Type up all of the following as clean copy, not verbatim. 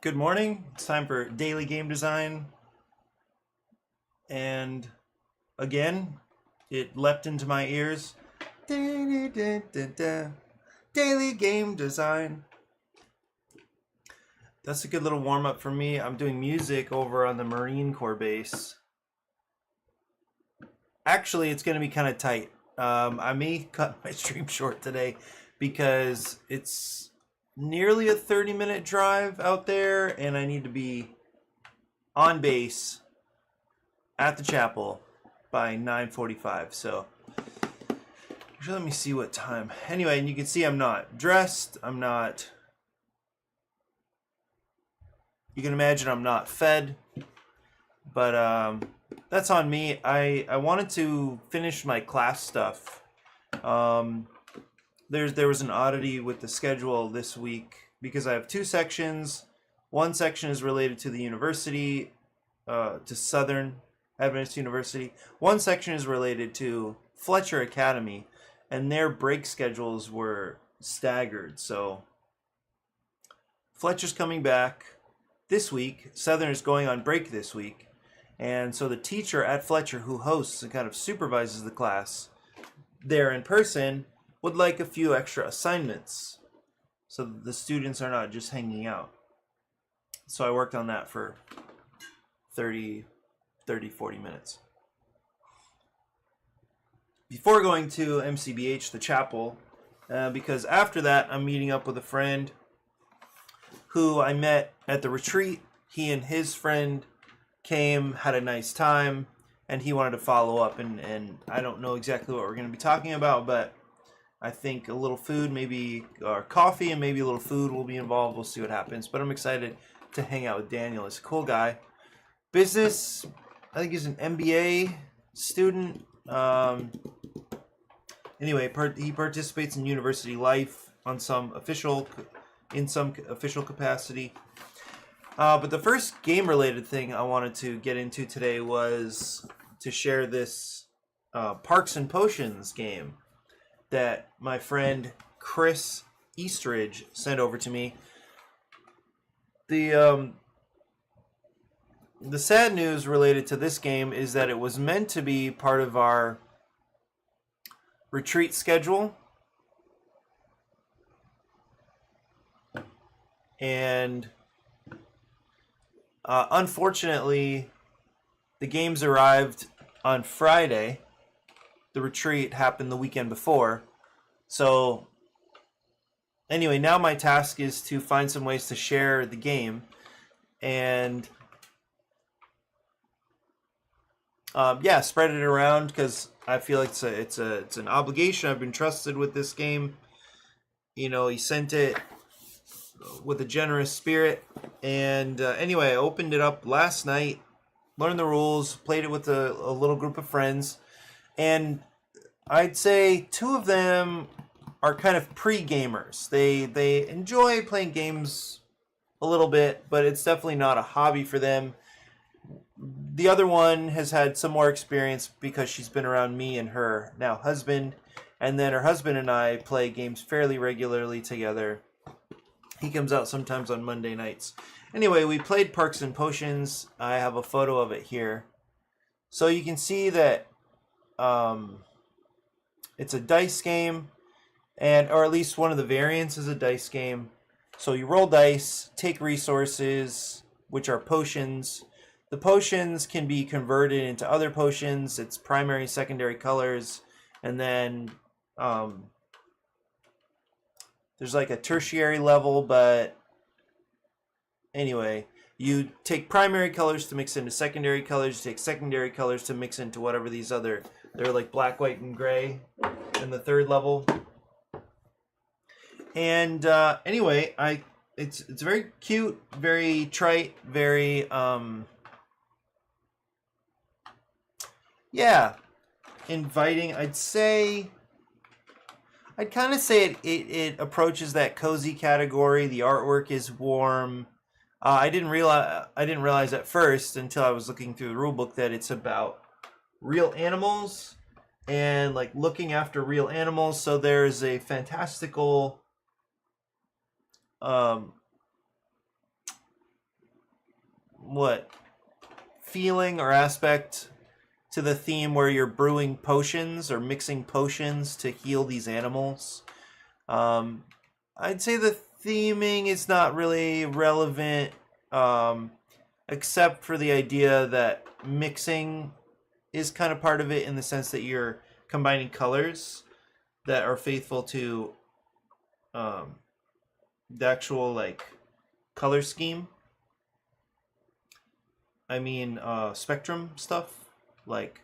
Good morning. It's time for daily game design. And again, it leapt into my ears. Daily game design. That's a good little warm up for me. I'm doing music over on the Marine Corps base. Actually, it's going to be kind of tight. I may cut my stream short today because it's nearly a 30-minute drive out there, and I need to be on base at the chapel by 9:45. So actually, let me see what time. Anyway, and you can see I'm not dressed. I'm not. You can imagine I'm not fed, but that's on me. I wanted to finish my class stuff. There was an oddity with the schedule this week because I have two sections. One section is related to the university, to Southern Adventist University. One section is related to Fletcher Academy, and their break schedules were staggered. So Fletcher's coming back this week. Southern is going on break this week. And so the teacher at Fletcher who hosts and kind of supervises the class there in person would like a few extra assignments so that the students are not just hanging out. So I worked on that for 40 minutes. Before going to MCBH, the chapel, because after that I'm meeting up with a friend who I met at the retreat. He and his friend came, had a nice time, and he wanted to follow up, and I don't know exactly what we're going to be talking about, but I think a little food, maybe, or coffee and maybe a little food will be involved. We'll see what happens, but I'm excited to hang out with Daniel. He's a cool guy. Business, I think he's an MBA student. Anyway, he participates in university life in some official capacity. But the first game-related thing I wanted to get into today was to share this Parks and Potions game that my friend Chris Eastridge sent over to me. The sad news related to this game is that it was meant to be part of our retreat schedule, and unfortunately the games arrived on Friday. The retreat happened the weekend before. So anyway, now my task is to find some ways to share the game, and spread it around, because I feel like it's an obligation. I've been trusted with this game. You know, he sent it with a generous spirit, and anyway, I opened it up last night, learned the rules, played it with a little group of friends, and I'd say two of them are kind of pre-gamers. They enjoy playing games a little bit, but it's definitely not a hobby for them. The other one has had some more experience because she's been around me and her now husband, and then her husband and I play games fairly regularly together. He comes out sometimes on Monday nights. Anyway, we played Parks and Potions. I have a photo of it here. So you can see that it's a dice game, or at least one of the variants is a dice game. So you roll dice, take resources, which are potions. The potions can be converted into other potions. It's primary, secondary colors, and then there's like a tertiary level, but anyway, you take primary colors to mix into secondary colors, you take secondary colors to mix into whatever these other, they're like black, white, and gray in the third level. And anyway, it's very cute, very trite, very inviting. I'd kind of say it approaches that cozy category. The artwork is warm. I didn't realize at first until I was looking through the rulebook that it's about real animals and like looking after real animals. So there's a fantastical feeling or aspect to the theme where you're brewing potions or mixing potions to heal these animals. I'd say the theming is not really relevant, except for the idea that mixing is kind of part of it, in the sense that you're combining colors that are faithful to the actual like color scheme. I mean, spectrum stuff. Like,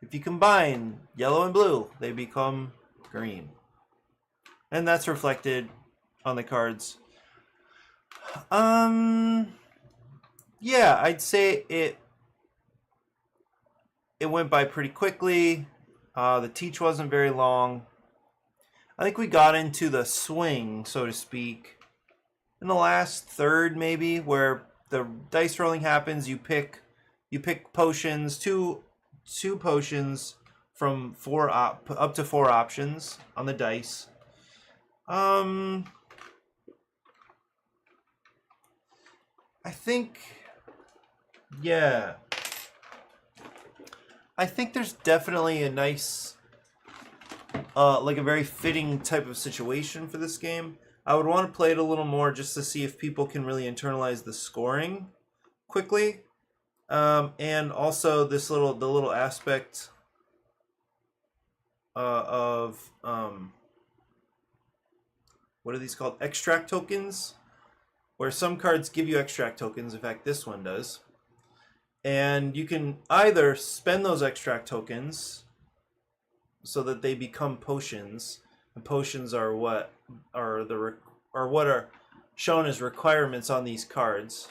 if you combine yellow and blue, they become green. And that's reflected on the cards. Yeah, I'd say it went by pretty quickly. The teach wasn't very long. I think we got into the swing, so to speak, in the last third, maybe, where the dice rolling happens. You pick potions, two potions from up to 4 options on the dice. I think, yeah, I think there's definitely a nice, like a very fitting type of situation for this game. I would want to play it a little more just to see if people can really internalize the scoring quickly. And also the little aspect of what are these called? Extract tokens, where some cards give you extract tokens. In fact, this one does. And you can either spend those extract tokens so that they become potions, and potions are what are shown as requirements on these cards.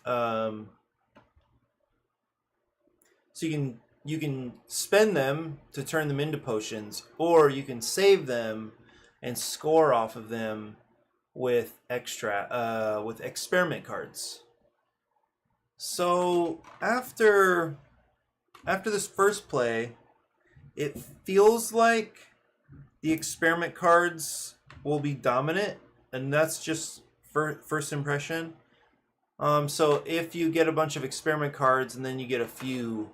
So you can spend them to turn them into potions, or you can save them and score off of them with experiment cards. So after this first play, it feels like the experiment cards will be dominant, and that's just first impression. So if you get a bunch of experiment cards and then you get a few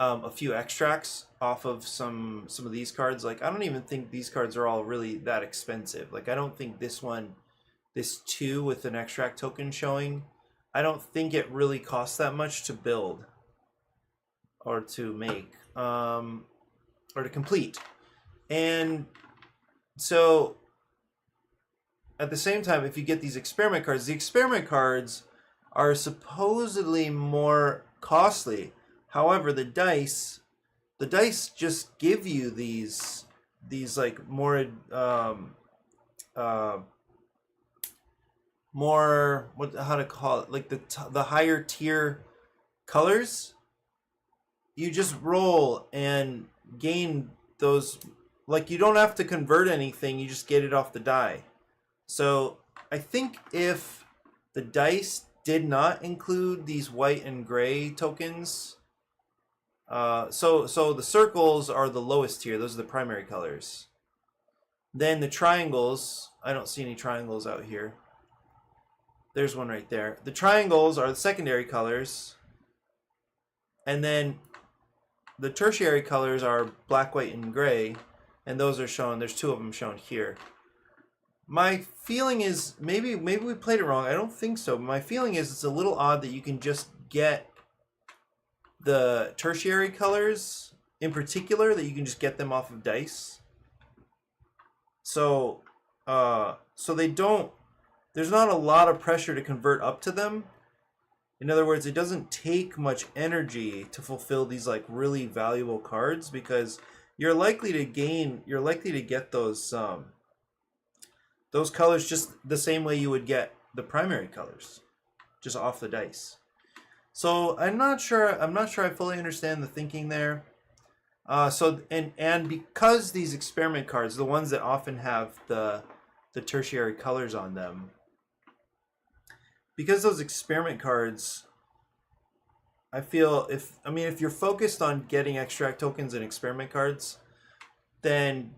extracts off of some of these cards, like I don't even think these cards are all really that expensive. Like I don't think this 2 with an extract token showing, I don't think it really costs that much to build or to make or to complete. And so at the same time, if you get these experiment cards, the experiment cards are supposedly more costly. However, the dice just give you these like more how to call it, like the higher tier colors. You just roll and gain those, like you don't have to convert anything, you just get it off the die. So I think if the dice did not include these white and gray tokens, so the circles are the lowest tier, those are the primary colors. Then the triangles, I don't see any triangles out here. There's one right there. The triangles are the secondary colors. And then the tertiary colors are black, white, and gray. And those are shown, there's 2 of them shown here. My feeling is, maybe we played it wrong. I don't think so. But my feeling is it's a little odd that you can just get the tertiary colors in particular, that you can just get them off of dice. So they don't, there's not a lot of pressure to convert up to them. In other words, it doesn't take much energy to fulfill these like really valuable cards, because you're likely to get those colors just the same way you would get the primary colors, just off the dice. So I'm not sure I fully understand the thinking there. And because these experiment cards, the ones that often have the tertiary colors on them, because those experiment cards, I feel if you're focused on getting extract tokens and experiment cards, then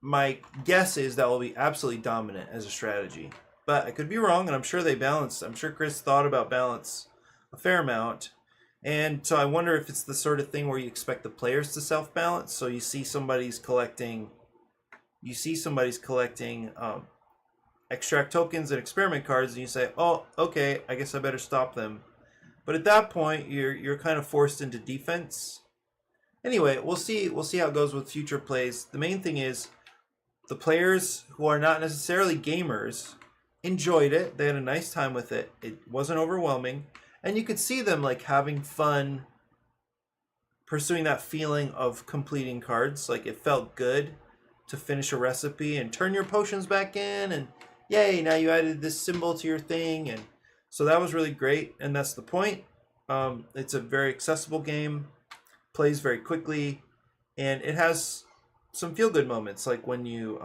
my guess is that will be absolutely dominant as a strategy. but I could be wrong, and I'm sure they balanced. I'm sure Chris thought about balance a fair amount. And so I wonder if it's the sort of thing where you expect the players to self-balance. So you see somebody's collecting extract tokens and experiment cards, and you say, "Oh, okay, I guess I better stop them." But at that point, you're kind of forced into defense. Anyway, we'll see how it goes with future plays. The main thing is the players who are not necessarily gamers enjoyed it. They had a nice time with it. It wasn't overwhelming, and you could see them like having fun pursuing that feeling of completing cards. Like it felt good to finish a recipe and turn your potions back in, and yay, now you added this symbol to your thing. And so that was really great, and that's the point. It's a very accessible game, plays very quickly, and it has some feel-good moments, like when you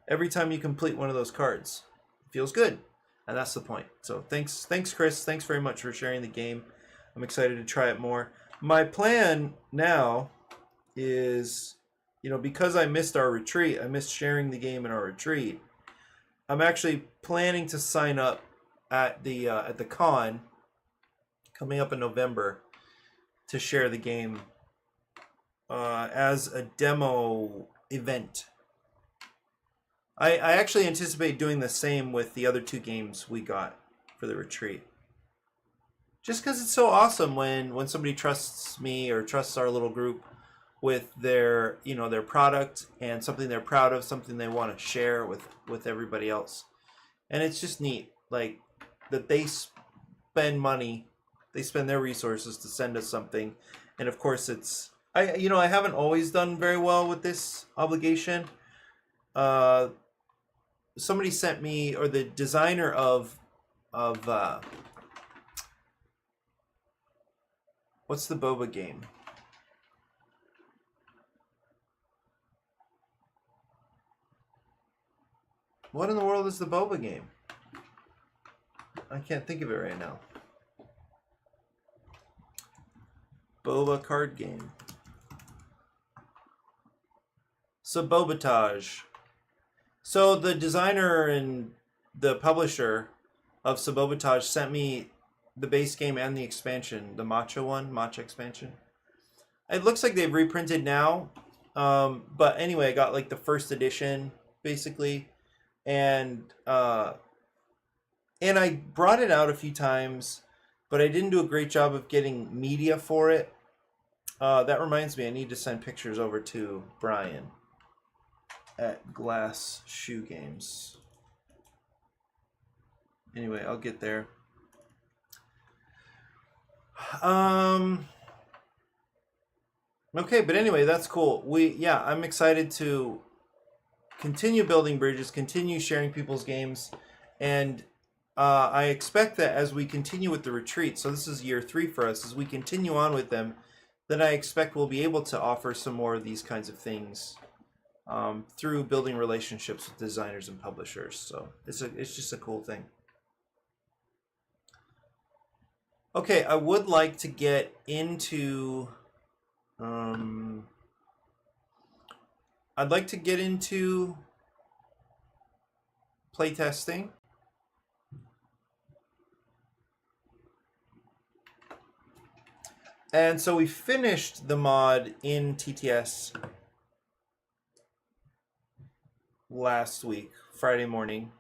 every time you complete one of those cards, it feels good, and that's the point. So thanks Chris, thanks very much for sharing the game. I'm excited to try it more. My plan now is, because I missed our retreat, I missed sharing the game in our retreat, I'm actually planning to sign up at the con coming up in November to share the game as a demo event. I actually anticipate doing the same with the other 2 games we got for the retreat. Just because it's so awesome when somebody trusts me or trusts our little group with their product and something they're proud of, something they want to share with everybody else. And it's just neat, like, that they spend money, they spend their resources to send us something. And of course I haven't always done very well with this obligation. Somebody sent me, or the designer of what's the boba game? What in the world is the boba game? I can't think of it right now. Boba card game. Sabotage. So the designer and the publisher of Sabotage sent me the base game and the expansion, the Matcha expansion. It looks like they've reprinted now, but anyway, I got like the first edition basically, and I brought it out a few times, but I didn't do a great job of getting media for it. That reminds me, I need to send pictures over to Brian at Glass Shoe Games. Anyway, I'll get there. Okay, but anyway, that's cool. I'm excited to continue building bridges, continue sharing people's games, and I expect that as we continue with the retreat, so this is year 3 for us, as we continue on with them, then I expect we'll be able to offer some more of these kinds of things through building relationships with designers and publishers. So it's just a cool thing. Okay, I would like to get into I'd like to get into playtesting. And so we finished the mod in TTS last week, Friday morning.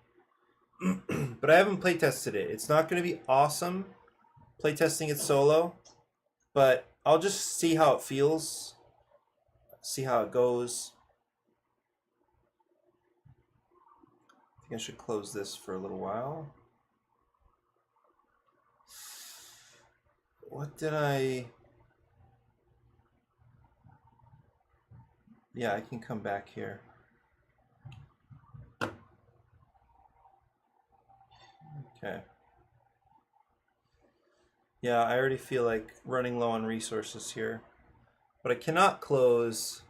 But I haven't playtested it. It's not going to be awesome playtesting it solo, but I'll just see how it feels, see how it goes. I think I should close this for a little while. What did I... Yeah, I can come back here. Okay. Yeah, I already feel like running low on resources here. But I cannot close...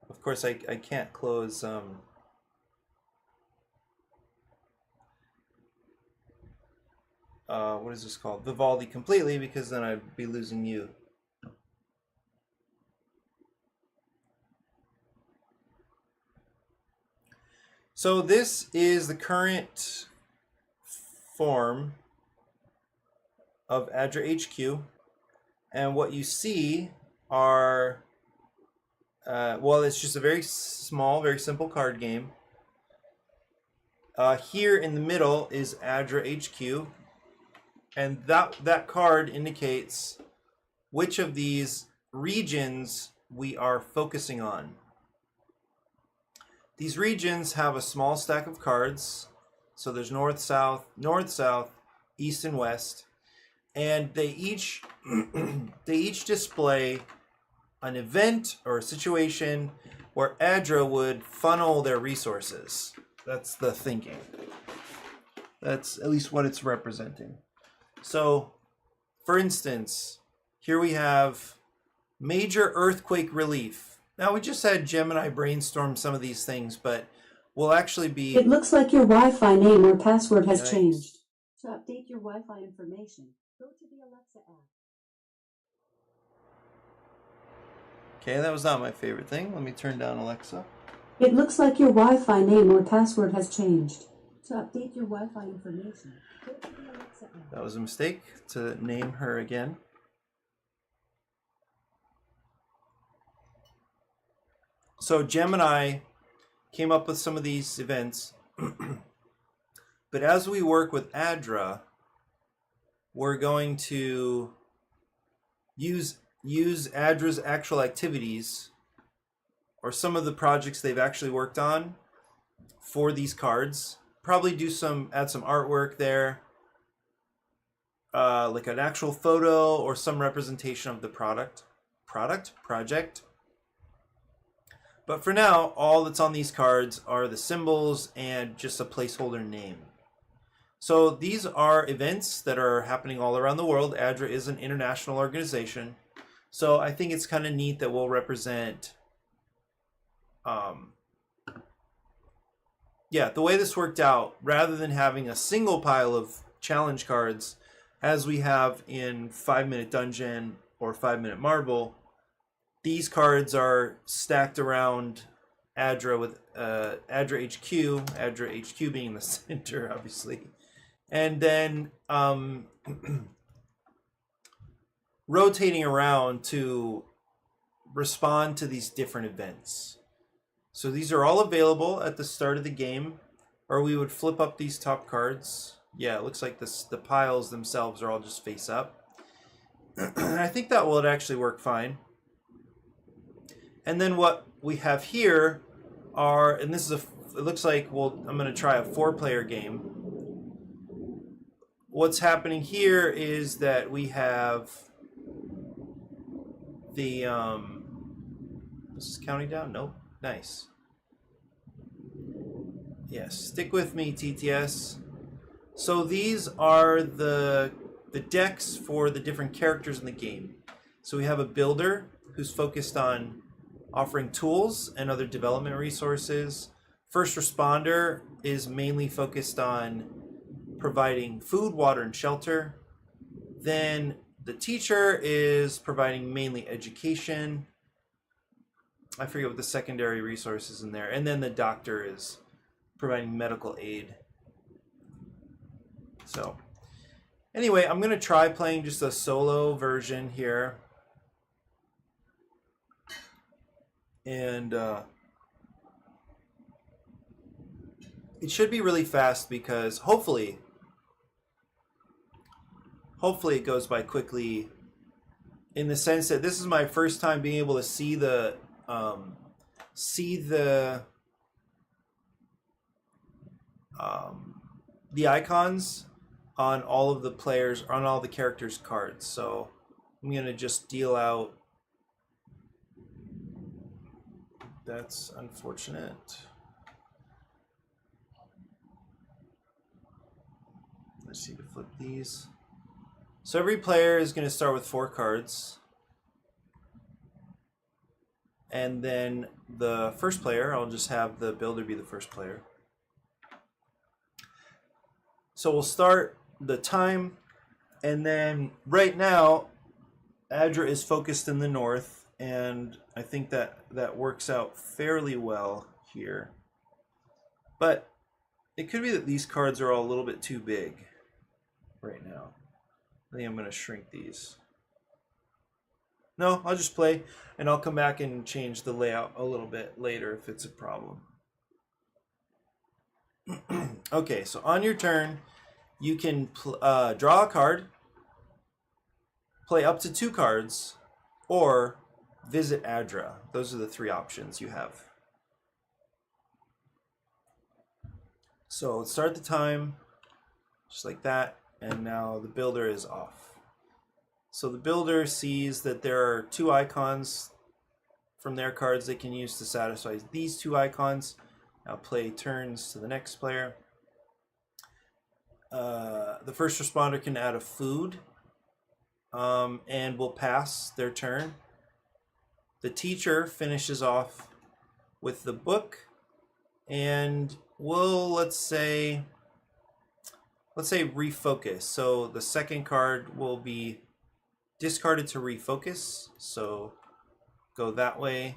Of course, I can't close... what is this called? Vivaldi completely, because then I'd be losing you. So this is the current form of ADRA HQ, and what you see are, well, it's just a very small, very simple card game. Here in the middle is ADRA HQ, and that card indicates which of these regions we are focusing on. These regions have a small stack of cards, so there's north, south, east, and west, and they each display an event or a situation where ADRA would funnel their resources. That's the thinking. That's at least what it's representing. So, for instance, here we have major earthquake relief. Now, we just had Gemini brainstorm some of these things, but we'll actually be... It looks like your Wi-Fi name or password has changed. To update your Wi-Fi information, go to the Alexa app. Okay, that was not my favorite thing. Let me turn down Alexa. It looks like your Wi-Fi name or password has changed. To update your Wi-Fi information, go to the Alexa app. That was a mistake to name her again. So Gemini came up with some of these events, but as we work with ADRA, we're going to use ADRA's actual activities or some of the projects they've actually worked on for these cards. Probably add some artwork there, like an actual photo or some representation of the project. But for now, all that's on these cards are the symbols and just a placeholder name. So these are events that are happening all around the world. ADRA is an international organization. So I think it's kind of neat that we'll represent, the way this worked out, rather than having a single pile of challenge cards, as we have in 5-Minute Dungeon or 5-Minute Marble, these cards are stacked around ADRA with ADRA HQ being in the center, obviously. And then rotating around to respond to these different events. So these are all available at the start of the game, or we would flip up these top cards. Yeah, it looks like the piles themselves are all just face up. I think that will actually work fine. And then what we have here are, and this is it looks like, well, I'm going to try a 4-player game. What's happening here is that we have the, this is counting down? Nope. Nice. Yes, stick with me, TTS. So these are the decks for the different characters in the game. So we have a builder who's focused on offering tools and other development resources. First responder is mainly focused on providing food, water, and shelter. Then the teacher is providing mainly education. I forget what the secondary resources in there. And then the doctor is providing medical aid. So anyway, I'm going to try playing just a solo version here. And it should be really fast because hopefully it goes by quickly, in the sense that this is my first time being able to see the icons on all of the players, on all the characters' cards. So I'm gonna just deal out. That's unfortunate. Let's see to flip these. So every player is going to start with 4 cards. And then the first player, I'll just have the builder be the first player. So we'll start the time, and then right now ADRA is focused in the north, and I think that works out fairly well here. But it could be that these cards are all a little bit too big right now. I think I'm going to shrink these. No, I'll just play, and I'll come back and change the layout a little bit later if it's a problem. Okay, so on your turn, you can draw a card, play up to 2 cards, or visit ADRA. Those are the 3 options you have. So let's start the time, just like that, and now the builder is off. So the builder sees that there are 2 icons from their cards they can use to satisfy these 2 icons. Now play turns to the next player. The first responder can add a food and will pass their turn. The teacher finishes off with the book and will, let's say refocus. So the second card will be discarded to refocus. So go that way.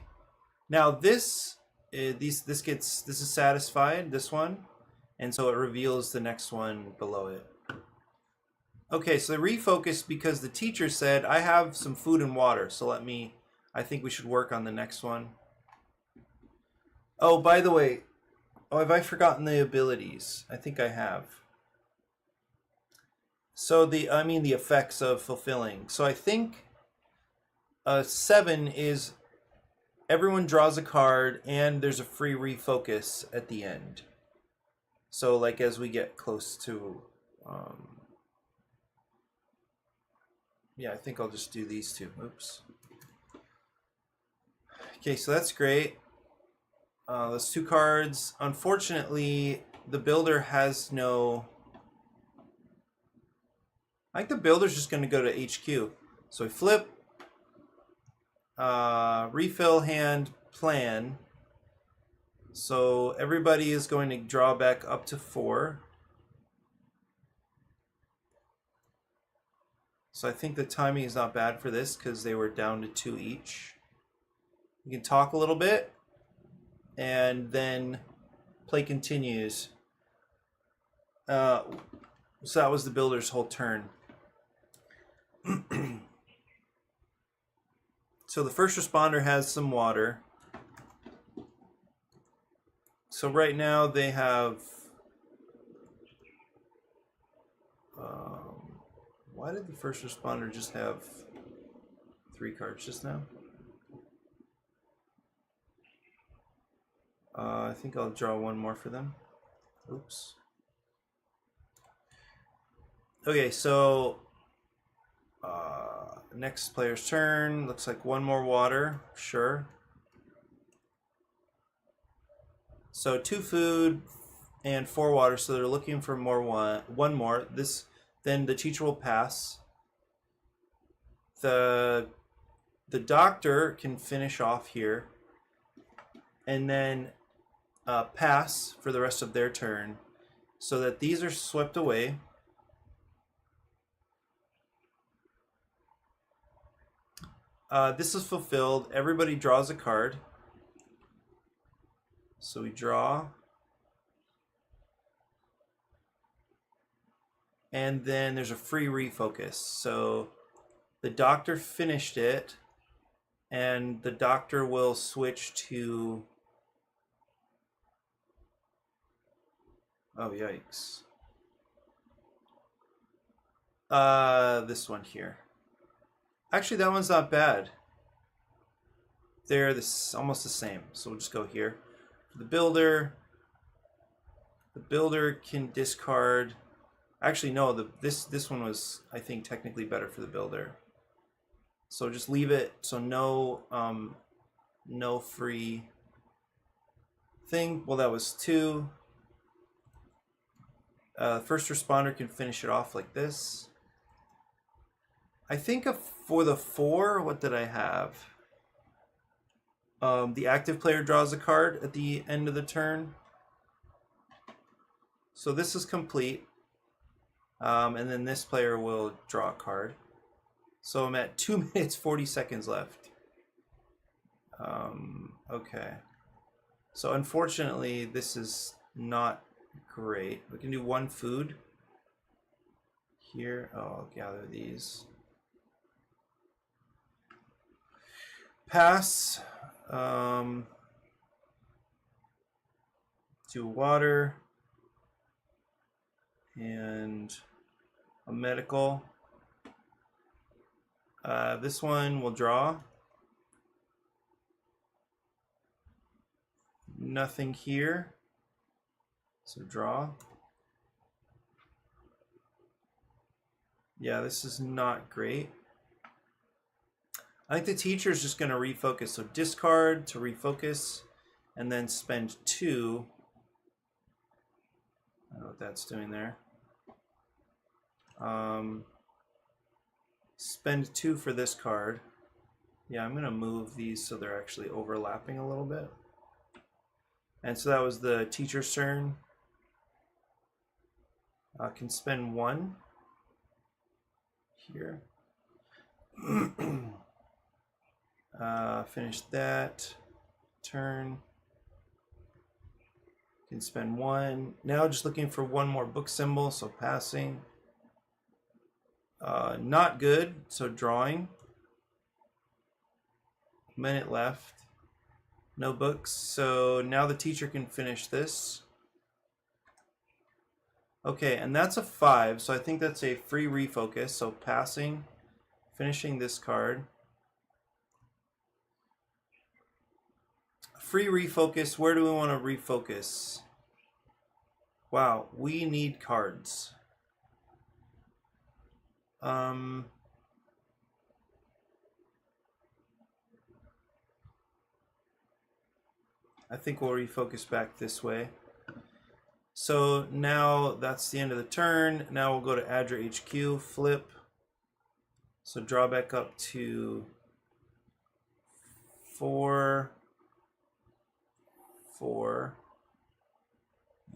Now this is satisfied, this one, and so it reveals the next one below it. Okay, so they refocused because the teacher said, I have some food and water, so I think we should work on the next one. Oh, by the way, have I forgotten the abilities? I think I have. So the effects of fulfilling. So I think 7 is everyone draws a card and there's a free refocus at the end. So like as we get close to yeah, I think I'll just do these 2. Oops. Okay, so that's great. Those 2 cards. Unfortunately, the builder has no... I think the builder's just going to go to HQ. So we flip, refill hand, plan. So everybody is going to draw back up to 4. So I think the timing is not bad for this because they were down to 2 each. You can talk a little bit and then play continues. So that was the builder's whole turn. So the first responder has some water. So right now they have... why did the first responder just have 3 cards just now? I think I'll draw one more for them. Oops. Okay, so next player's turn. Looks like 1 more water. Sure. So 2 food and 4 water. So they're looking for one more. Then the teacher will pass. The doctor can finish off here, and then pass for the rest of their turn, so that these are swept away. This is fulfilled. Everybody draws a card. So we draw. And then there's a free refocus. So the doctor finished it, and the doctor will switch to... oh, yikes. This one here. Actually, that one's not bad. They're almost the same. So we'll just go here. The builder can discard... actually, no, this one was, I think, technically better for the builder. So just leave it. So no free thing. Well, that was 2. First responder can finish it off like this. I think for the 4, what did I have? The active player draws a card at the end of the turn. So this is complete. And then this player will draw a card. So I'm at 2 minutes 40 seconds left. Okay. So unfortunately, this is not great. We can do one food here. Oh, I'll gather these. Pass. Do water and a medical. This one will draw. Nothing here. So draw. Yeah, this is not great. I think the teacher is just going to refocus. So discard to refocus and then spend 2. I don't know what that's doing there. Spend 2 for this card. Yeah, I'm going to move these so they're actually overlapping a little bit. And so that was the teacher's turn. Can spend 1 here. Finish that turn. Can spend 1. Now just looking for one more book symbol, so passing. Not good, so drawing. Minute left. No books, so now the teacher can finish this. Okay, and that's a 5, so I think that's a free refocus. So passing, finishing this card. Free refocus, where do we want to refocus? Wow, we need cards. I think we'll refocus back this way. So now that's the end of the turn. Now we'll go to ADRA HQ, flip. So draw back up to 4, 4,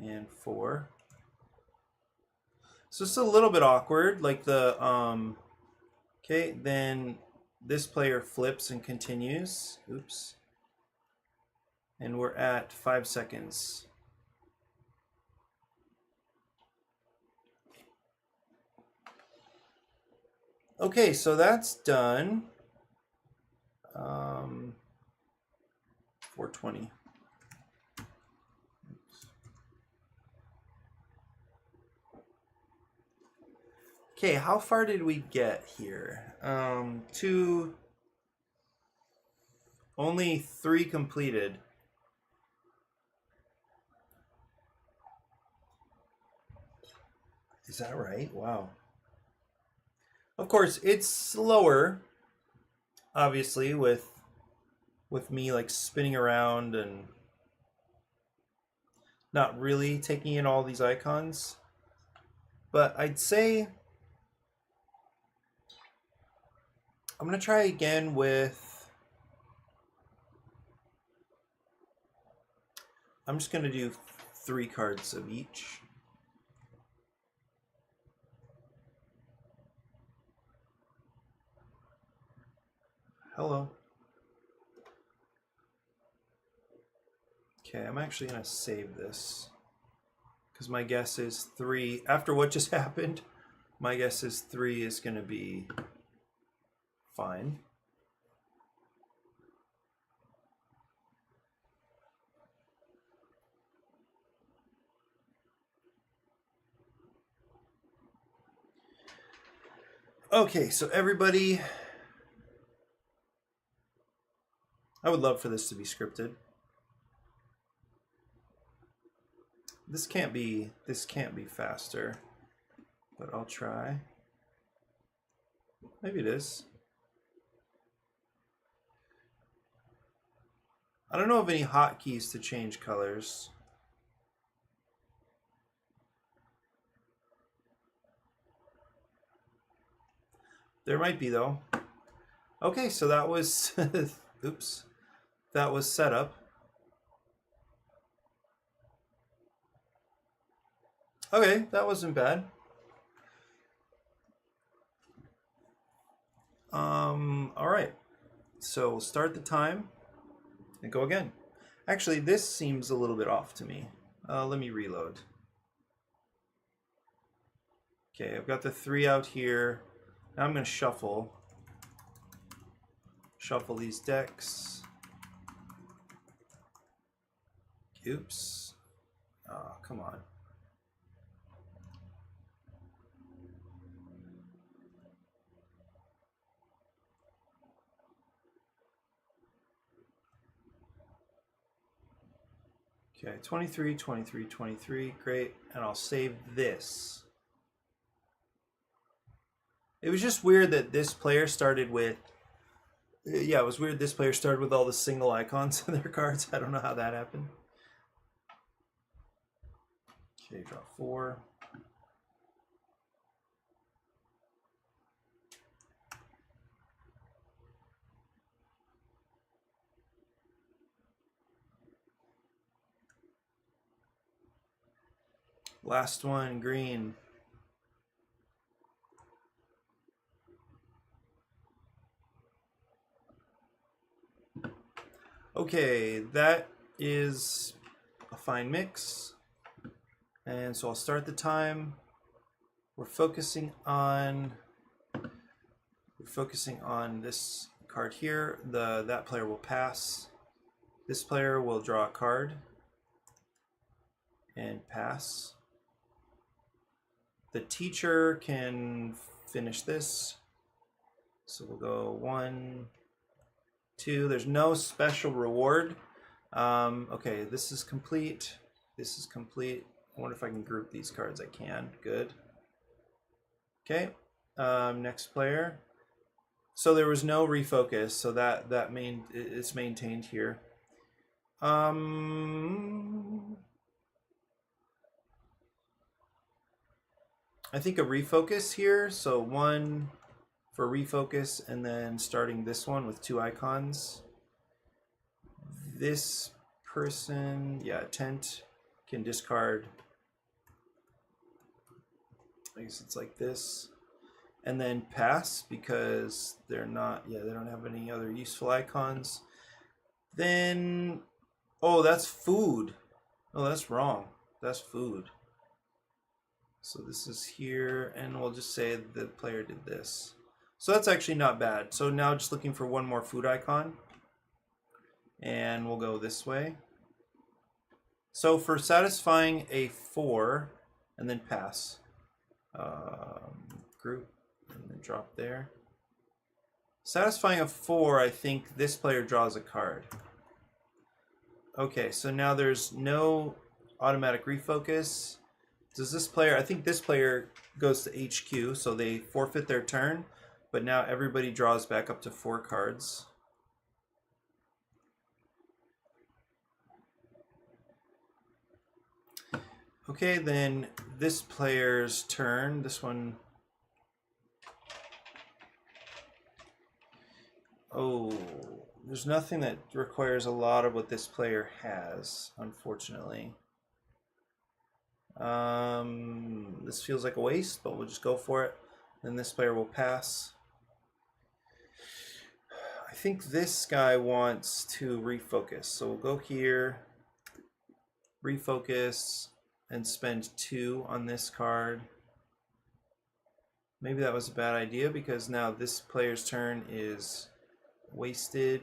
and 4. So it's a little bit awkward, like the okay, then this player flips and continues. Oops. And we're at 5 seconds. Okay, so that's done. 420. Okay, how far did we get here? Only 3 completed. Is that right? Wow. Of course, it's slower, obviously, with me like spinning around and not really taking in all these icons. But I'd say I'm going to try again with, I'm just going to do 3 cards of each. Hello. Okay, I'm actually going to save this because my guess is 3, after what just happened, my guess is 3 is going to be fine. Okay, so everybody, I would love for this to be scripted. This can't be faster, but I'll try. Maybe it is. I don't know of any hotkeys to change colors. There might be though. Okay, so that was oops. That was setup. Okay, that wasn't bad. All right. So we'll start the time and go again. Actually, this seems a little bit off to me. Let me reload. Okay, I've got the 3 out here. Now I'm going to shuffle these decks. Oops. Oh, come on. Okay, 23, 23, 23. Great. And I'll save this. It was just weird that this player started with... Yeah, it was weird this player started with all the single icons in their cards. I don't know how that happened. Okay, draw 4. Last one, green. Okay, that is a fine mix. And so I'll start the time. We're focusing on this card here. That player will pass. This player will draw a card and pass. The teacher can finish this. So we'll go 1, 2. There's no special reward. Okay, this is complete. This is complete. I wonder if I can group these cards. I can. Good. Okay. Next player. So there was no refocus, so it's maintained here. I think a refocus here. So 1 for refocus, and then starting this one with 2 icons. This person, yeah, Tent can discard. I guess it's like this, and then pass because they're not. Yeah, they don't have any other useful icons. Then, oh, that's food. Oh, that's wrong. That's food. So this is here, and we'll just say the player did this. So that's actually not bad. So now just looking for one more food icon, and we'll go this way. So for satisfying a 4 and then pass, group and then drop there. Satisfying a 4, I think this player draws a card. Okay, so now there's no automatic refocus. Does this player, I think this player goes to HQ, so they forfeit their turn, but now everybody draws back up to 4 cards. Okay, then this player's turn. This one. Oh, there's nothing that requires a lot of what this player has, unfortunately. This feels like a waste, but we'll just go for it. Then this player will pass. I think this guy wants to refocus, so we'll go here, refocus, and spend 2 on this card. Maybe that was a bad idea because now this player's turn is wasted.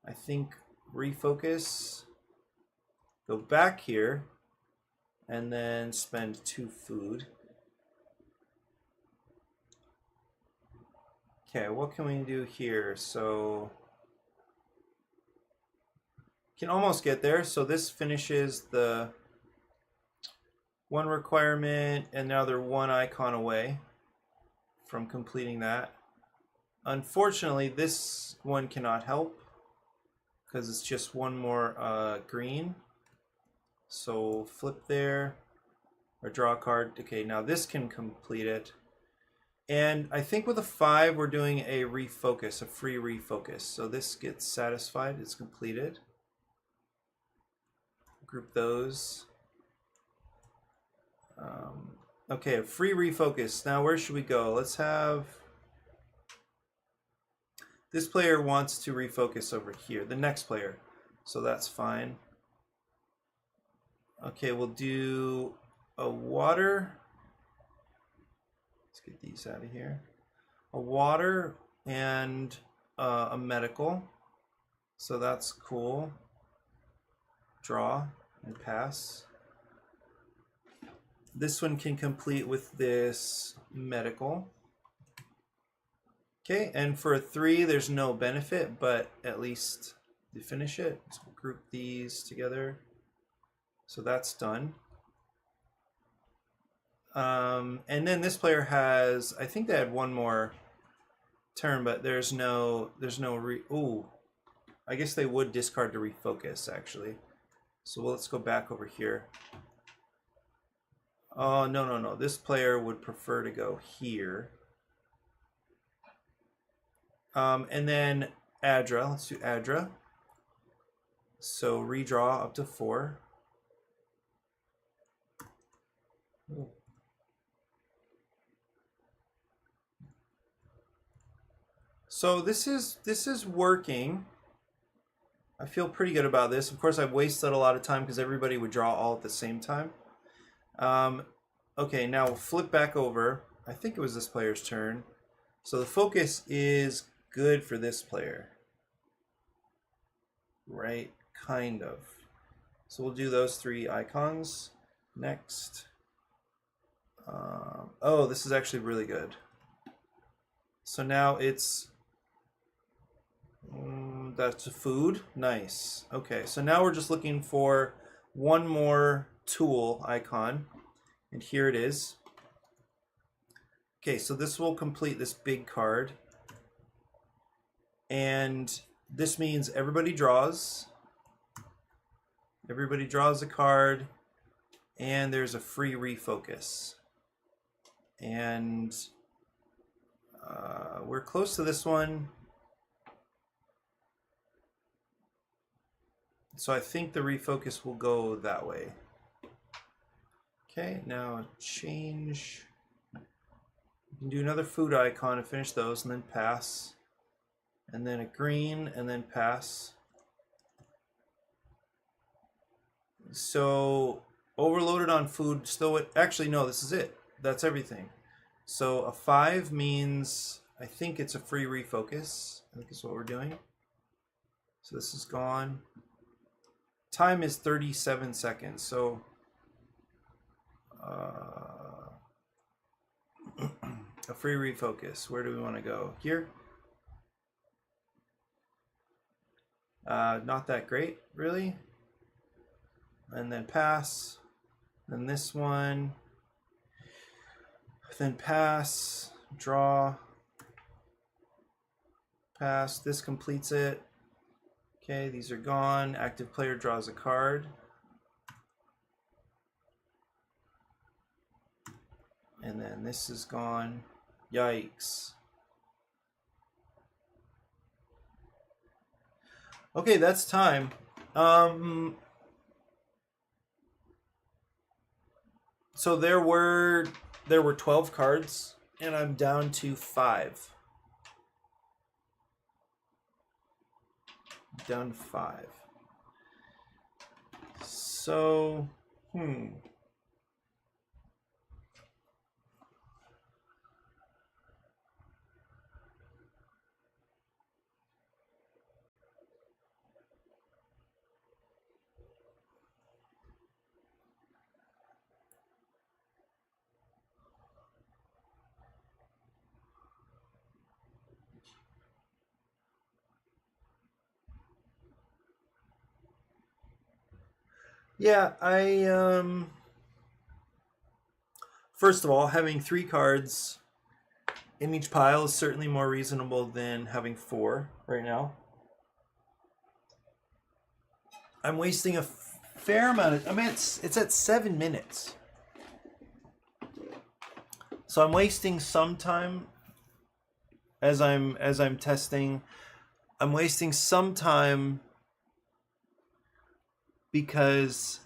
I think refocus, go back here, and then spend 2 food. Okay, what can we do here? So can almost get there. So this finishes the 1 requirement, and now they're 1 icon away from completing that. Unfortunately, this one cannot help because it's just 1 more green. So flip there or draw a card. Okay, now this can complete it. And I think with a 5, we're doing a refocus, a free refocus. So this gets satisfied, it's completed. Group those. Okay, a free refocus. Now where should we go? Let's have... This player wants to refocus over here, the next player. So that's fine. Okay, we'll do a water. Let's get these out of here. A water and a medical. So that's cool. Draw and pass. This one can complete with this medical. Okay, and for a 3, there's no benefit, but at least you finish it. So we'll group these together. So that's done. And then this player has, I think they had one more turn, but there's no ooh. I guess they would discard to refocus, actually. So let's go back over here. Oh, no. This player would prefer to go here. And then ADRA. Let's do ADRA. So redraw up to 4. Ooh. So this is working. I feel pretty good about this. Of course, I've wasted a lot of time because everybody would draw all at the same time. Okay, now we'll flip back over. I think it was this player's turn. So the focus is good for this player. Right? Kind of. So we'll do those 3 icons. Next. Oh, this is actually really good. So now it's... that's food. Nice. Okay, so now we're just looking for one more tool icon. And here it is. Okay, so this will complete this big card. And this means everybody draws. Everybody draws a card. And there's a free refocus. And we're close to this one. So I think the refocus will go that way. Okay, now change. You can do another food icon and finish those and then pass. And then a green and then pass. So overloaded on food still, actually no, this is it. That's everything. So a 5 means, I think it's a free refocus. I think that's what we're doing. So this is gone. Time is 37 seconds, so a free refocus. Where do we want to go? Here? Not that great, really. And then pass. Then this one. Then pass. Draw. Pass. This completes it. Okay, these are gone. Active player draws a card. And then this is gone. Yikes. Okay, that's time. So there were 12 cards, and I'm down to 5. Down to 5. So, yeah, first of all, having 3 cards in each pile is certainly more reasonable than having 4 right now. I'm wasting a fair amount of, I mean, it's at 7 minutes. So I'm wasting some time as I'm testing. I'm wasting some time because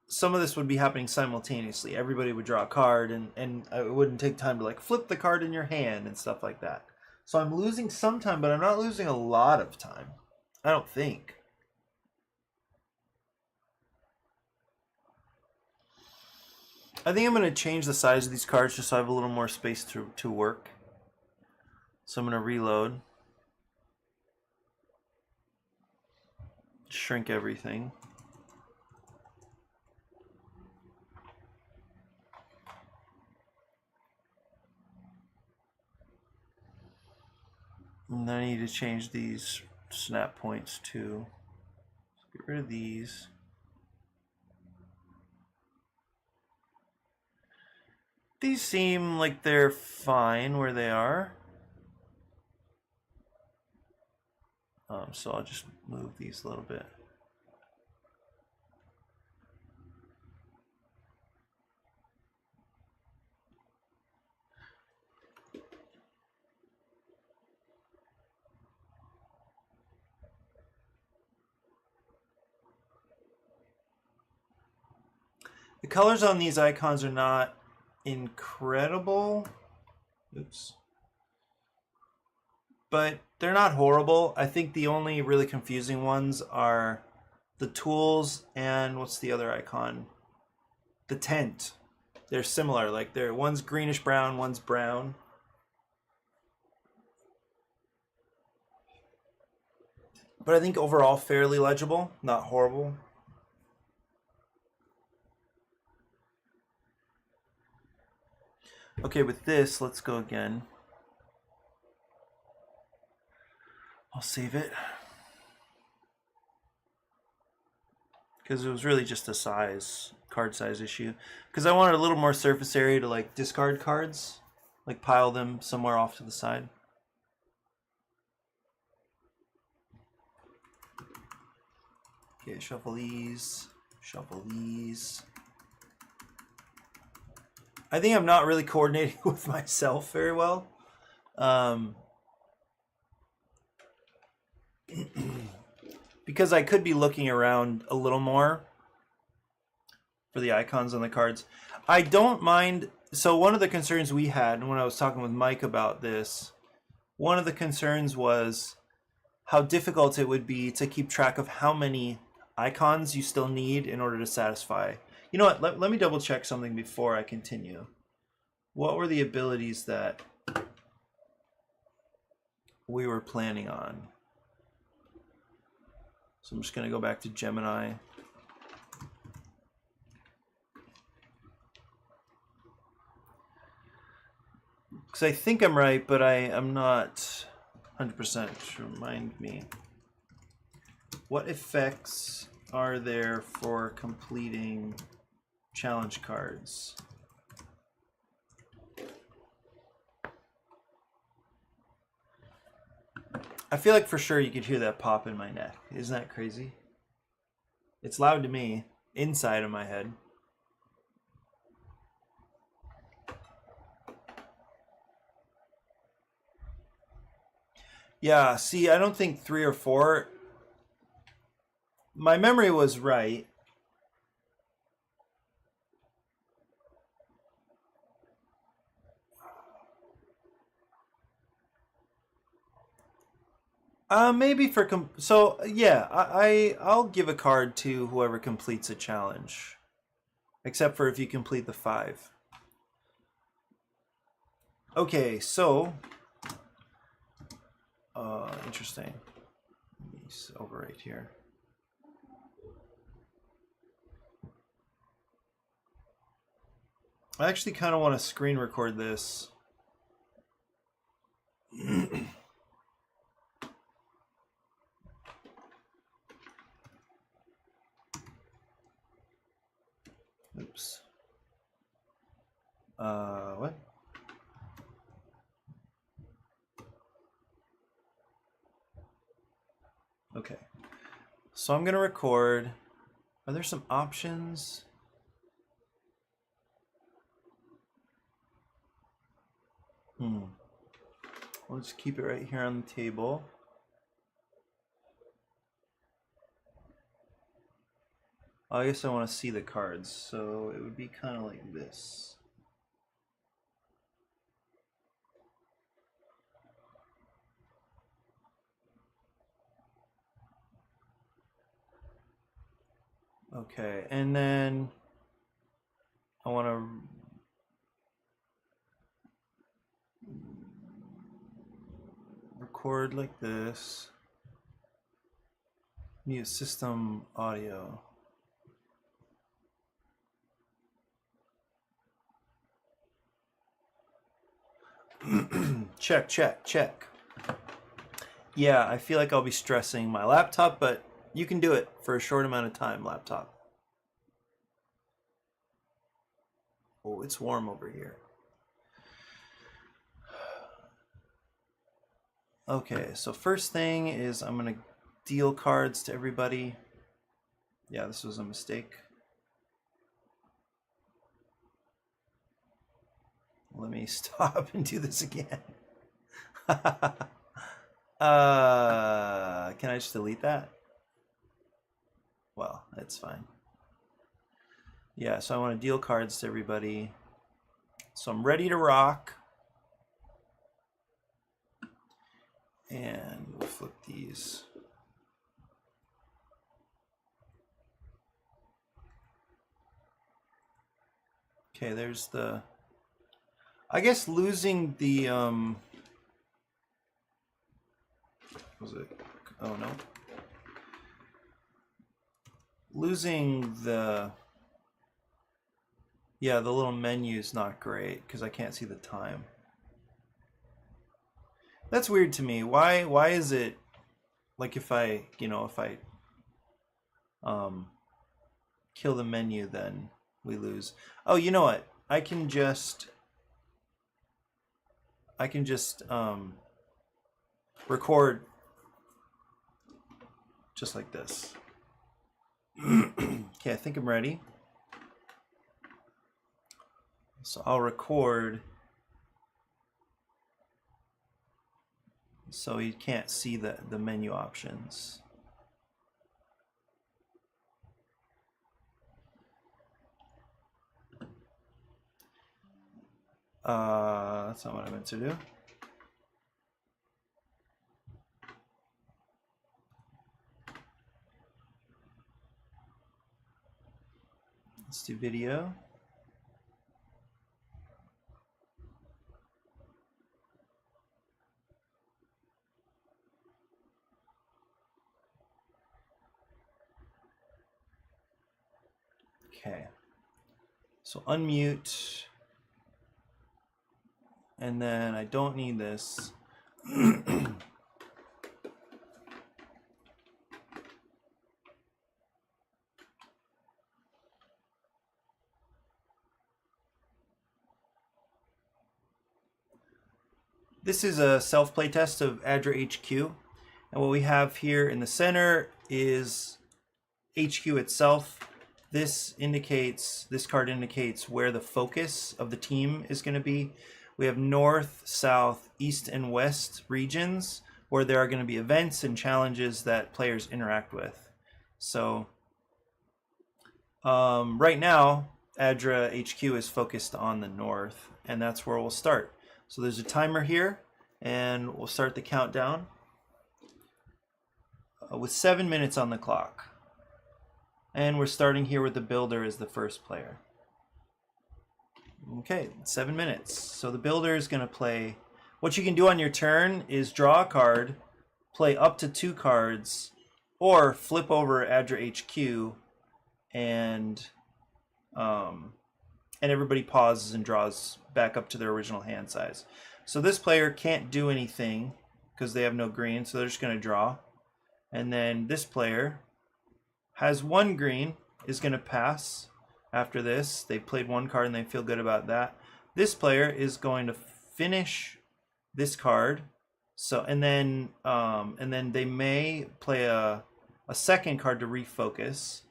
some of this would be happening simultaneously. Everybody would draw a card, and it wouldn't take time to like flip the card in your hand and stuff like that. So I'm losing some time, but I'm not losing a lot of time. I don't think. I think I'm going to change the size of these cards just so I have a little more space to work. So I'm going to reload. Shrink everything. And then I need to change these snap points too. Get rid of these. These seem like they're fine where they are. So I'll just move these a little bit. The colors on these icons are not incredible. Oops. But they're not horrible. I think the only really confusing ones are the tools and what's the other icon? The tent. They're similar. Like one's greenish brown, one's brown. But I think overall fairly legible, not horrible. Okay, with this, let's go again. I'll save it. Because it was really just a card size issue. Because I wanted a little more surface area to like discard cards. Like pile them somewhere off to the side. Okay, shuffle these. Shuffle these. I think I'm not really coordinating with myself very well. Because I could be looking around a little more for the icons on the cards. I don't mind. So one of the concerns we had when I was talking with Mike about this, one of the concerns was how difficult it would be to keep track of how many icons you still need in order to satisfy. You know what? Let me double check something before I continue. What were the abilities that we were planning on? So I'm just going to go back to Gemini. Because I think I'm right, but I'm not 100%. Remind me. What effects are there for completing challenge cards? I feel like for sure you could hear that pop in my neck. Isn't that crazy? It's loud to me, inside of my head. Yeah, see, I don't think 3 or 4. My memory was right. Maybe for so yeah, I'll give a card to whoever completes a challenge, except for if you complete the 5. Okay, so interesting. Let me overwrite here. I actually kind of want to screen record this. Oops. What? Okay. So I'm gonna record. Are there some options? I'll just keep it right here on the table. I guess I want to see the cards, so it would be kind of like this. Okay, and then I want to record like this. Mute system audio. Check, check, check. Yeah, I feel like I'll be stressing my laptop, but you can do it for a short amount of time, laptop. Oh, it's warm over here. Okay, so first thing is I'm gonna deal cards to everybody. Yeah, this was a mistake. Let me stop and do this again. Can I just delete that? Well, that's fine. Yeah, so I want to deal cards to everybody. So I'm ready to rock. And we'll flip these. Okay, there's the... I guess losing the... was it? Oh, no. Losing the... Yeah, the little menu is not great because I can't see the time. That's weird to me. Why is it like if I, if I kill the menu, then we lose. Oh, you know what? I can just record just like this. Okay, I think I'm ready. So I'll record so you can't see the menu options. That's not what I meant to do. Let's do video. Okay. So unmute. And then I don't need this. This is a self-play test of ADRA HQ. And what we have here in the center is HQ itself. This card indicates where the focus of the team is going to be. We have north, south, east, and west regions where there are going to be events and challenges that players interact with. So right now, ADRA HQ is focused on the north, and that's where we'll start. So there's a timer here, and we'll start the countdown with 7 minutes on the clock. And we're starting here with the builder as the first player. Okay, 7 minutes. So the builder is going to play. What you can do on your turn is draw a card, play up to 2 cards, or flip over ADRA HQ, and everybody pauses and draws back up to their original hand size. So this player can't do anything because they have no green, so they're just going to draw. And then this player has 1 green, is going to pass after this. They played 1 card and they feel good about that. This player is going to finish this card. So and then they may play a second card to refocus.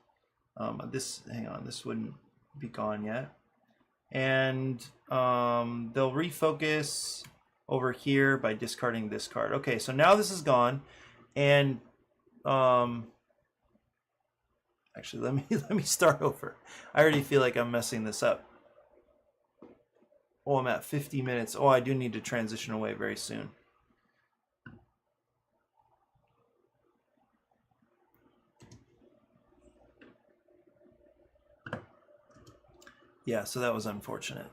Hang on, this wouldn't be gone yet. And they'll refocus over here by discarding this card. Okay, so now this is gone, and actually let me start over. I already feel like I'm messing this up. Oh, I'm at 50 minutes. Oh, I do need to transition away very soon. Yeah, so that was unfortunate.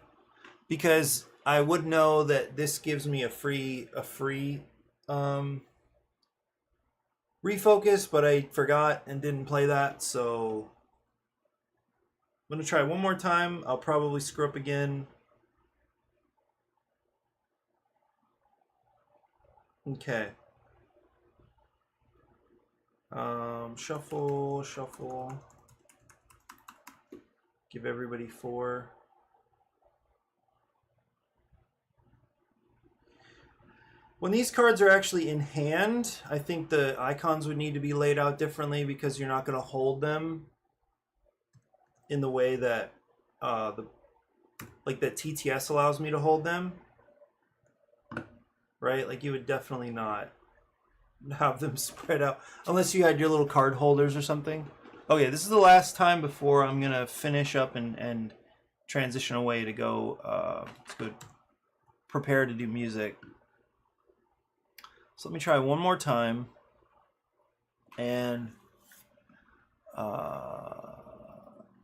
Because I would know that this gives me a free refocus, but I forgot and didn't play that, so I'm gonna try one more time. I'll probably screw up again. Okay. Shuffle, shuffle. Give everybody 4. When these cards are actually in hand, I think the icons would need to be laid out differently because you're not going to hold them in the way that that TTS allows me to hold them. Right? Like you would definitely not have them spread out unless you had your little card holders or something. Okay, this is the last time before I'm going to finish up and transition away to go prepare to do music. So let me try one more time. And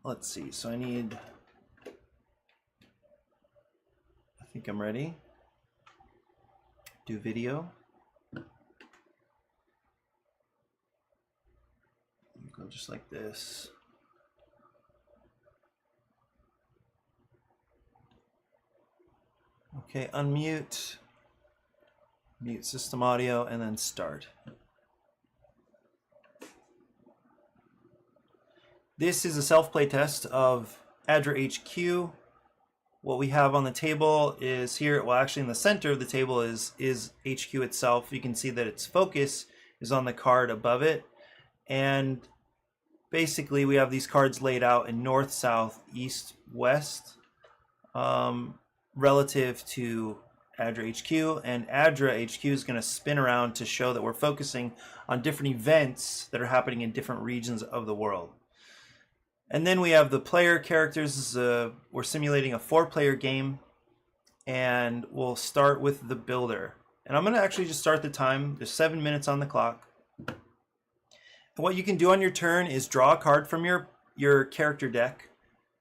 let's see. So I think I'm ready. Do video. Go just like this. Okay, unmute. Mute system audio and then start. This is a self-play test of ADRA HQ. What we have on the table is here, well actually in the center of the table is HQ itself. You can see that its focus is on the card above it. And basically we have these cards laid out in north, south, east, west relative to ADRA HQ, and ADRA HQ is going to spin around to show that we're focusing on different events that are happening in different regions of the world. And then we have the player characters. We're simulating a 4-player game, and we'll start with the builder. And I'm going to actually just start the time. There's 7 minutes on the clock. And what you can do on your turn is draw a card from your character deck.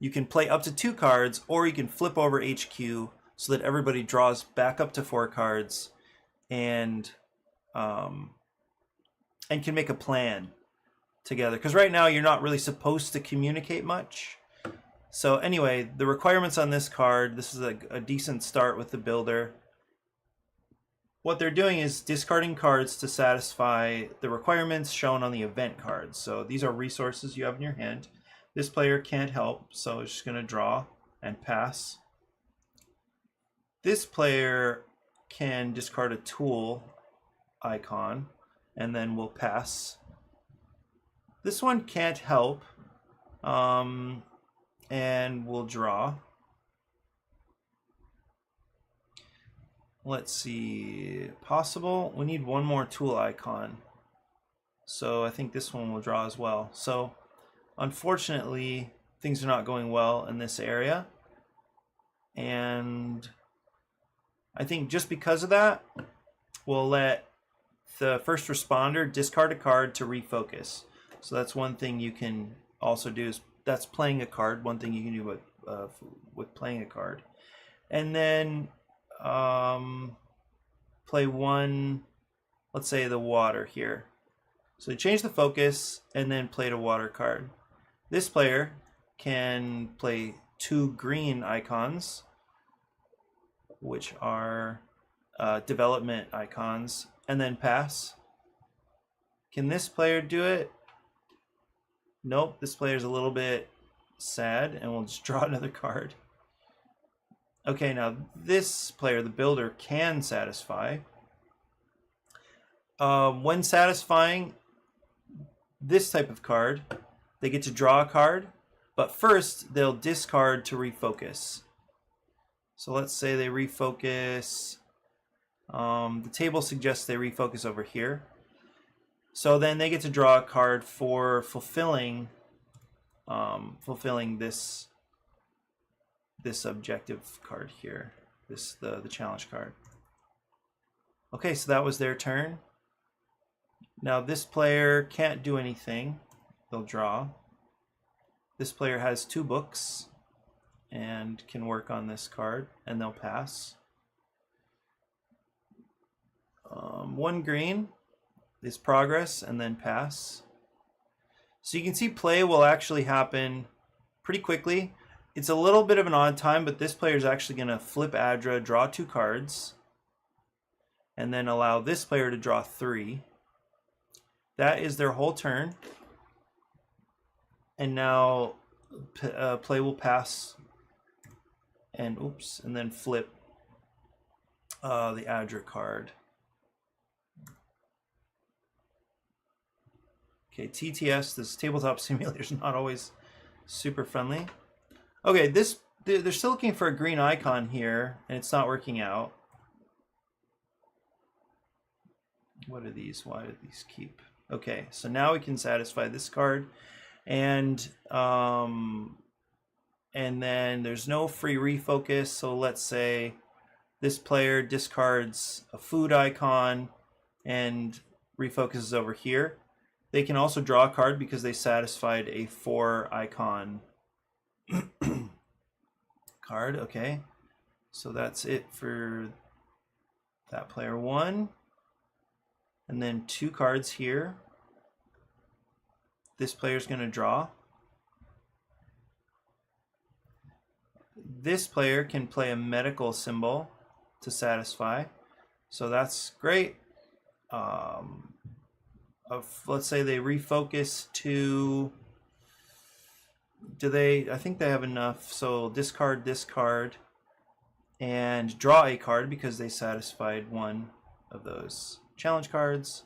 You can play up to 2 cards, or you can flip over HQ so that everybody draws back up to 4 cards and can make a plan together. Because right now you're not really supposed to communicate much. So anyway, the requirements on this card, this is a decent start with the builder. What they're doing is discarding cards to satisfy the requirements shown on the event cards. So these are resources you have in your hand. This player can't help, so it's just going to draw and pass. This player can discard a tool icon, and then we'll pass. This one can't help, and we'll draw. Let's see, possible. We need one more tool icon. So I think this one will draw as well. So unfortunately, things are not going well in this area. And I think just because of that, we'll let the first responder discard a card to refocus. So that's one thing you can also do, is that's playing a card. One thing you can do with playing a card. And then play one, let's say the water here. So you change the focus and then play a water card. This player can play 2 green icons, which are development icons, and then pass. Can this player do it? Nope, this player's a little bit sad, and we'll just draw another card. Okay, now this player, the builder, can satisfy. When satisfying this type of card, they get to draw a card, but first they'll discard to refocus. So let's say they refocus. The table suggests they refocus over here. So then they get to draw a card for fulfilling this objective card here, the challenge card. Okay, so that was their turn. Now this player can't do anything. They'll draw. This player has 2 books. and can work on this card, and they'll pass. 1 green is progress, and then pass. So you can see play will actually happen pretty quickly. It's a little bit of an odd time, but this player is actually going to flip ADRA, draw 2 cards, and then allow this player to draw 3. That is their whole turn. And now play will pass and and then flip the ADRA card. Okay, TTS, this tabletop simulator is not always super friendly. Okay, they're still looking for a green icon here, and it's not working out. What are these? Why do these keep? Okay, so now we can satisfy this card, and then there's no free refocus. So let's say this player discards a food icon and refocuses over here. They can also draw a card because they satisfied a 4 icon card. Okay, so that's it for that player 1. And then 2 cards here. This player's going to draw. This player can play a medical symbol to satisfy. So that's great. Let's say they refocus to... I think they have enough. So discard this card and draw a card because they satisfied 1 of those challenge cards.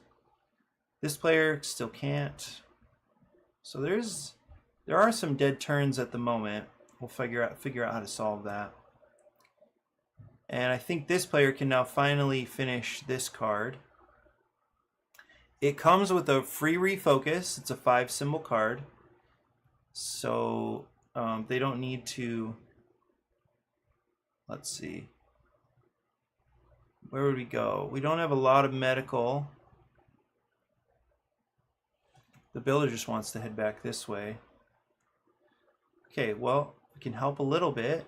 This player still can't. So there are some dead turns at the moment. We'll figure out how to solve that. And I think this player can now finally finish this card. It comes with a free refocus. It's a 5 symbol card. So they don't need to, let's see. Where would we go? We don't have a lot of medical. The builder just wants to head back this way. Okay, well, we can help a little bit.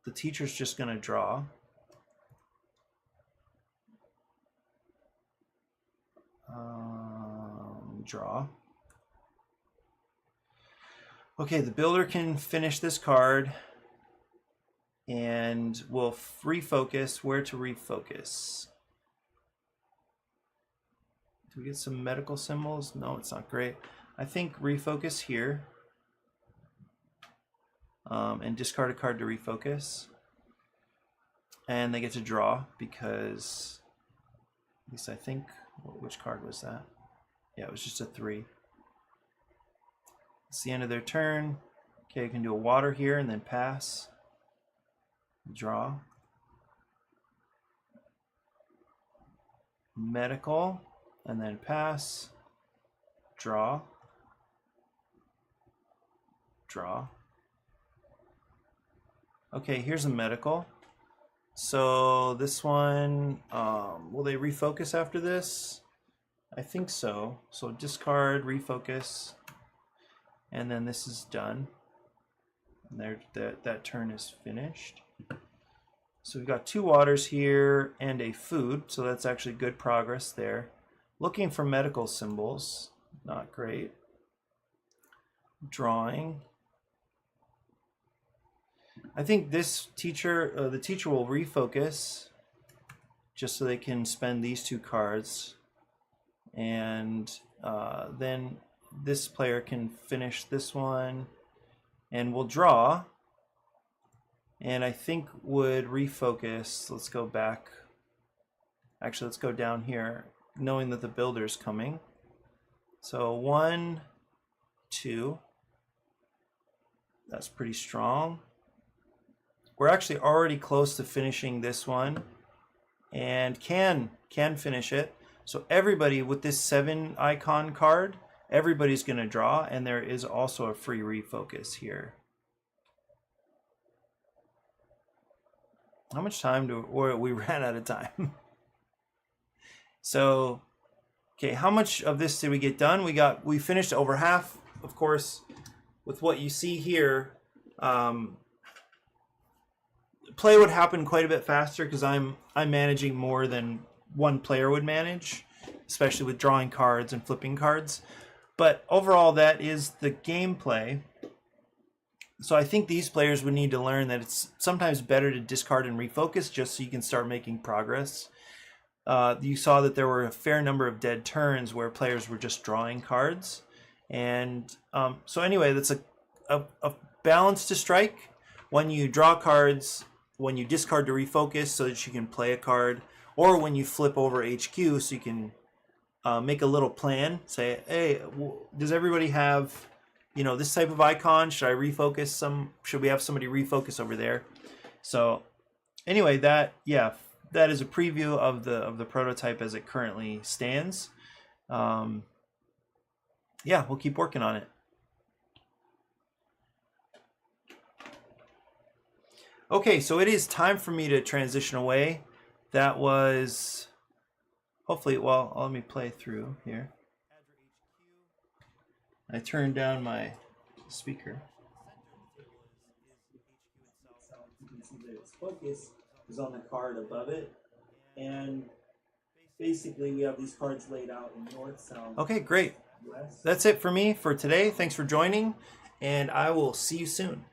The teacher's just going to draw. Draw. Okay, the builder can finish this card. And we'll refocus. Where to refocus? Do we get some medical symbols? No, it's not great. I think refocus here. And discard a card to refocus. And they get to draw because, at least I think, which card was that? Yeah, it was just a 3. It's the end of their turn. Okay, you can do a water here and then pass. Draw. Medical, and then pass. Draw. Draw. Okay, here's a medical. So this one, will they refocus after this? I think so. So discard, refocus, and then this is done. And that turn is finished. So we've got 2 waters here and a food, so that's actually good progress there. Looking for medical symbols, not great. Drawing. I think this teacher, the teacher will refocus just so they can spend these 2 cards. And then this player can finish this one and we'll draw. And I think would refocus. Let's go back. Actually, let's go down here, knowing that the builder's coming. So 1, 2. That's pretty strong. We're actually already close to finishing this one and can finish it. So everybody with this 7 icon card, everybody's going to draw, and there is also a free refocus here. How much time we ran out of time. So, okay, how much of this did we get done? We finished over half, of course, with what you see here. Play would happen quite a bit faster because I'm managing more than one player would manage, especially with drawing cards and flipping cards. But overall, that is the gameplay. So I think these players would need to learn that it's sometimes better to discard and refocus just so you can start making progress. You saw that there were a fair number of dead turns where players were just drawing cards. And so anyway, that's a balance to strike. When you draw cards, when you discard to refocus so that you can play a card, or when you flip over HQ so you can make a little plan. Say, hey, does everybody have, this type of icon? Should I refocus some? Should we have somebody refocus over there? So anyway, that is a preview of the prototype as it currently stands. We'll keep working on it. Okay, so it is time for me to transition away. That was hopefully, well, let me play through here. I turned down my speaker. You can see that its focus is on the card above it. And basically we have these cards laid out in north, south. Okay, great. West. That's it for me for today. Thanks for joining, and I will see you soon.